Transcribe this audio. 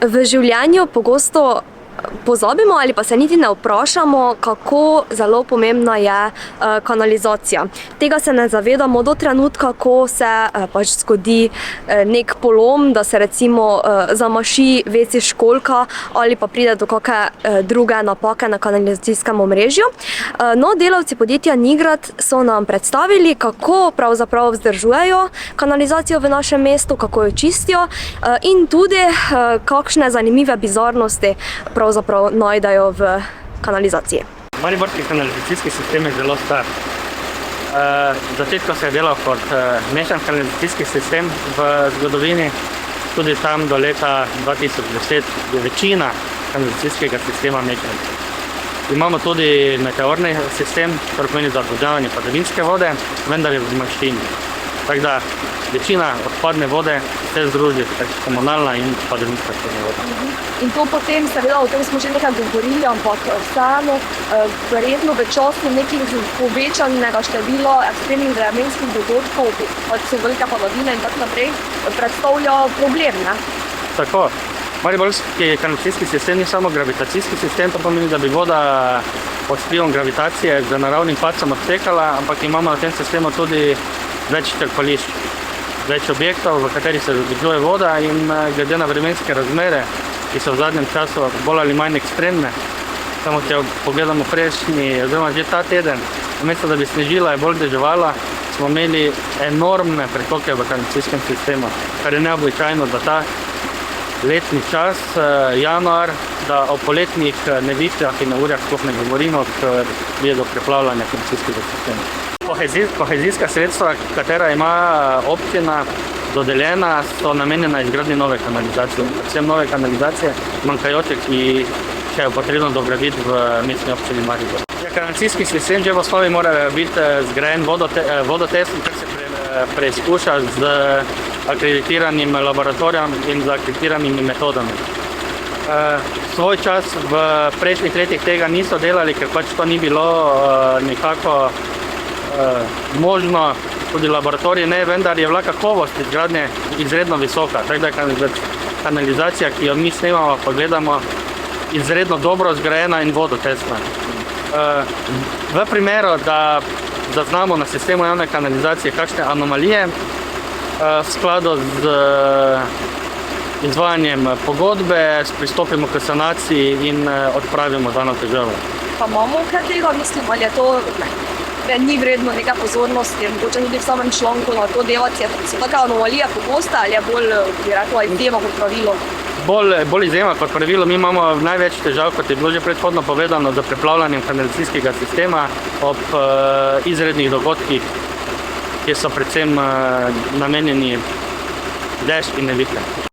V življenju pogosto pozabimo ali pa se niti ne vprašamo, kako zelo pomembna je kanalizacija. Tega se ne zavedamo do trenutka, ko se pač zgodi nek polom, da se recimo zamaši WC školjka ali pa pride do kakšne druge napake na kanalizacijskem omrežju. No, delavci podjetja Nigrad so nam predstavili, kako pravzaprav vzdržujejo kanalizacijo v našem mestu, kako jo čistijo in tudi kakšne zanimive bizarnosti pravzaprav najdejo v kanalizaciji. Mariborski kanalizacijski sistem je zelo star. Začetku se je delal kot mešan kanalizacijski sistem v zgodovini, tudi tam do leta 2010 je večina kanalizacijskega sistema mešan. Imamo tudi meteorni sistem, kar pomeni za odvodnjavanje padavinske vode, vendar je v zmanjšini. Tako da večina odpadne vode se združi, komunalna in padavinska voda. In to potem, seveda, o tem smo že nekaj govorili, ampak vseeno verjetno v času nekih povečanega števila ekstremnih vremenskih dogodkov, kot so velike padavine in tako naprej, predstavlja problem, ne? Tako. Mariborski kanalizacijski sistem ni samo gravitacijski sistem, to pomeni, da bi voda pod vplivom gravitacije z naravnim padcem odtekala, ampak imamo na tem sistemu tudi več črpališč, več objektov, v katerih se zadržuje voda in glede na vremenske razmere, ki so v zadnjem času bolj ali manj ekstremne. Samo če pogledamo prejšnji, oziroma že ta teden, namesto da bi snežila, je bolj deževala, smo imeli enormne pretoke v kanalizacijskem sistemu, kar je neobičajno za ta letni čas, januar, da o poletnih nevihtah in neurjah sploh ne govorimo, ker je do preplavljanja kanalizacijskega sistema. Kohezijska sredstva, katera ima občina dodeljena, so namenjena izgradnji nove kanalizacije. Predvsem nove kanalizacije, manjkajoče, ki še je potrebno dograditi v mestni občini Maribor. Kanalizacijski sistem že v osnovi mora biti zgrajen vodotestom, kar se preizkuša z akreditiranim laboratorijem in z akreditiranimi metodami. Svoj čas v prejšnjih letih tega niso delali, ker pač to ni bilo nekako možno, tudi laboratorij ne, vendar je bila kakovost izgradnje izredno visoka. Tako da je kanalizacija, ki jo mi snemamo, pa gledamo, izredno dobro zgrajena in vodotesna. V primeru, da zaznamo na sistemu javne kanalizacije kakšne anomalije, v skladu z izvajanjem pogodbe pristopimo k sanaciji in odpravimo dano težavo. Pa imamo kaj tega, mislim, ali je to ni vredno neka pozornosti, mogoče tudi v samem članku na to delati, so taka anomalije pogoste ali je bolj, bi rekla, izjema kot pravilo? Bolj izjema kot pravilo. Mi imamo največ težav, kot je bilo že predhodno povedano, za preplavljanjem kanalizacijskega sistema ob izrednih dogodkih, ki so predvsem namenjeni dež in nevihte.